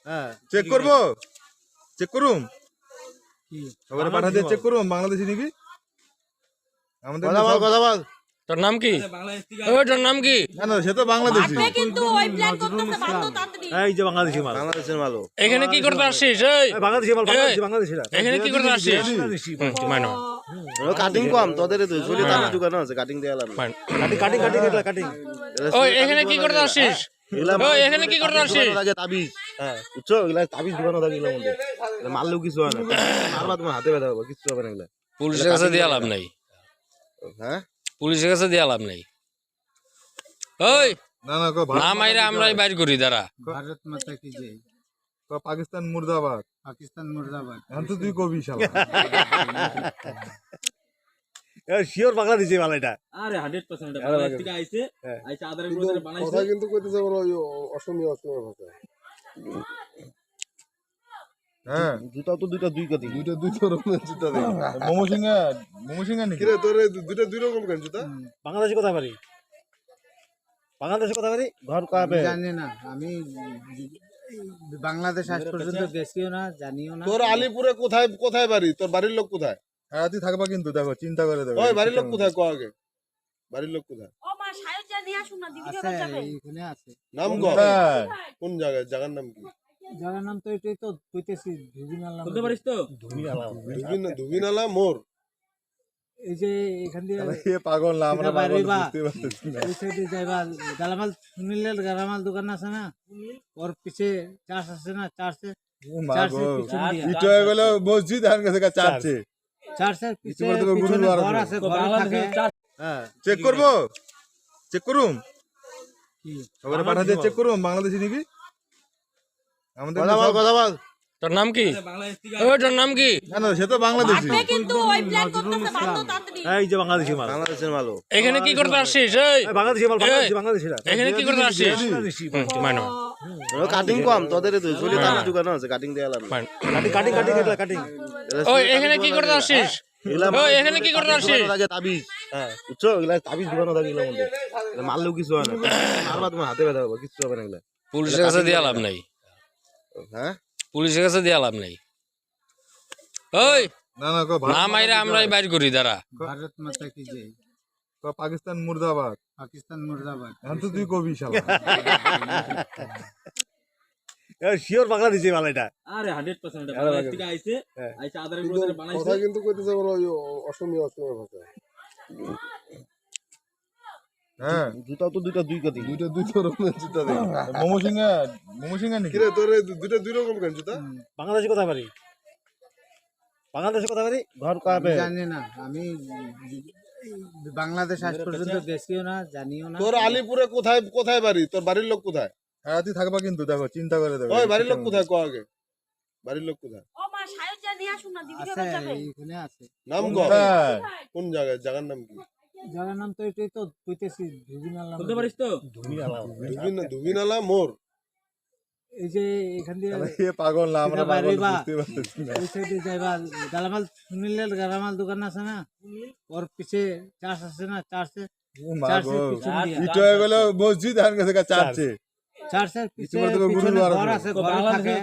হ্যাঁ চেক করবো, চেক করুম, কি খবরে পাঠা দিয়ে চেক করুম। বাংলাদেশি নিবি আমাদের কথা বল, কথা বল। তোর নাম কি? ওই তোর নাম কি? না না, সে তো বাংলাদেশি। আপনি কিন্তু ওই প্ল্যান করতেছে বাধ্য তাড়াতাড়ি। এই যে বাংলাদেশি মাল, বাংলাদেশের মাল। এখানে কি করতে আসছিস? এই বাংলাদেশি মাল, বাংলাদেশিরা এখানে কি করতে আসছিস? মানো কাটিং কম তোদের, তো চলে তার দোকানে আছে কাটিং দিয়ে এলাম। Cutting cutting cutting cutting. ওই এখানে কি করতে আসছিস? ওই এখানে কি করতে আসছিস? আগে তাবিজ, হ্যাঁ বুঝছো, এগুলা তাবিজ দোকানে থাকে এগুলোর মধ্যে। মারলেও কিছু হয় না, মারবা তোমার হাতে ব্যথা হবে, কিছু হবে না এগুলা। পুলিশের কাছে দিয়ে লাভ নাই, হ্যাঁ পুলিশের কাছে দিয়ে লাভ নাই। ওই না না, না মাইরা আমরাই বাইর করি দাঁড়া। भारत माता की जय। পাকিস্তান মুর্দাবাদ। पाकिस्तान मुर्दाबाद। এখন তো তুই কবি শালা। শিওর বাংলাদেশি মাল এটা। আরে 100% বাংলাদেশ থেকে আইছে, আইছে আদারের ভিতরে বানাইছে। কথা কিন্তু কইতেছে বড় অসমীয়া ভাষা। হ্যাঁ, জুতা তো দুইটা দুই কাটি। দুইটা দুই রকমের জুতা দেখি। মোমোসিংহা নাকি? কিরে তোর দুইটা দুই রকম কেন জুতা? বাংলাদেশি কথা পারি, বাংলাদেশি কথা পারি। ঘর কাবে জানি না আমি বাংলাদেশ আজ পর্যন্ত গেছিও না, জানিও না। তোর আলিপুরে কোথায় কোথায় বাড়ি? তোর বাড়ির লোক কোথায়? রাতি থাকবা কিন্তু, দেখো চিন্তা করে দেবে। ওই বাড়ির লোক কোথায়, কো আগে বাড়ির লোক কোথায়? ও মা সায়জা নিয়ে আসুন না, দিদি আছে কেমন যাবে? এইখানে আছে। নাম কো? কোথায়? কোন জায়গায়? জায়গার নাম কি? জায়গার নাম তো এটাই তো কইতেছি, ধুবিনাল নাম। বলতে পারিস তো? ধুবিনালা মোর। এই যে এখান দিয়ে এ পাগল না, আমরা এটা পাগল বাড়ি বা বুঝতে পারতেছি না। ওই সাইডে যাইবা, গালামাল সুনীলের গালামাল দোকান আছে না, ওর পিছে চার্চ আছে না, চার্চে ও মা চার্চের গো, পিছন দিয়ে, ইটো হয়ে গেল মসজিদ, আর কাছে চাচ্ছে। চার্চের পিছে ইতিমধ্যে তো পিছনে গুরুদ্বার ঘর আছে। আছে, ঘরে থাকে। হ্যাঁ চেক করবো, চেক করুম, কি খবরে পাঠা দিয়ে চেক করুম। বাংলাদেশি নিবি আমাদের কথা বল, কথা বল। তোর নাম কি? বাংলাদেশ থেকে ওই তোর নাম কি? না না, সে তো বাংলাদেশি। আপনি কিন্তু ওই প্ল্যান করতেছে বাধ্য তাড়াতাড়ি। এই যে বাংলাদেশি মাল, বাংলাদেশের মাল। এখানে কি করতে আসছিস? এই বাংলাদেশি মাল, বাংলাদেশিরা। এখানে কি করতে আসছিস? মানো কাটিং কম তোদের, তো চলে তার দোকানে আছে কাটিং দিয়ে এলাম। কাটিং কাটিং কাটিং এগুলা কাটিং। ওই এখানে কি করতে আসছিস? ওই এখানে কি করতে আসছিস? আগে তাবিজ, হ্যাঁ বুঝছো, এগুলা তাবিজ দোকানে থাকে এগুলোর মধ্যে। মারলেও কিছু হয় না, মারবা তোমার হাতে ব্যথা হবে, কিছু হবে না এগুলা। পুলিশের কাছে দিয়ে লাভ নাই, হ্যাঁ পুলিশের কাছে দিয়ে লাভ নাই। ওই না না, না মাইরা আমরাই বাইর করি দাঁড়া। भारत माता की जय। পাকিস্তান মুর্দাবাদ। पाकिस्तान मुर्दाबाद। এখন তো তুই কবি শালা। শিওর বাংলাদেশি মাল এটা। আরে 100% বাংলাদেশ থেকে আইছে, আইছে আদারের ভিতরে বানাইছে। কথা কিন্তু কইতেছে বড় অসমীয়া ভাষা। হ্যাঁ, জুতা তো দুইটা দুই কাটি। দুইটা দুই রকমের জুতা দেখি। মোমোসিংহা নাকি? কিরে তোর দুইটা দুই রকম কেন জুতা? বাংলাদেশি কথা পারি, বাংলাদেশি কথা পারি। ঘর কাবে জানি না আমি বাংলাদেশ আজ পর্যন্ত গেছিও না, জানিও না। তোর আলিপুরে কোথায় কোথায় বাড়ি? তোর বাড়ির লোক কোথায়? রাতি থাকবা কিন্তু, দেখো চিন্তা করে দেবে। ওই বাড়ির লোক কোথায়, কো আগে বাড়ির লোক কোথায়? ও মা সায়জা নিয়ে আসুন না, দিদি আছে কেমন যাবে? এইখানে আছে। নাম কো? কোথায়? কোন জায়গায়? জায়গার নাম কি? জায়গার নাম তো এটাই তো কইতেছি, ধুবিনাল নাম। বলতে পারিস তো? ধুবিনালা মোর। এই যে এখান দিয়ে এ পাগল না, আমরা এটা পাগল বাড়ি বা বুঝতে পারতেছি না। ওই সাইডে যাইবা, গালামাল সুনীলের গালামাল দোকান আছে না, ওর পিছে চার্চ আছে না, চার্চে ও মা চার্চের গো, পিছন দিয়ে, ইটো হয়ে গেল মসজিদ, আর কাছে চাচ্ছে। চার্চের পিছে ইতিমধ্যে তো পিছনে গুরুদ্বার ঘর আছে। আছে, ঘরে থাকে।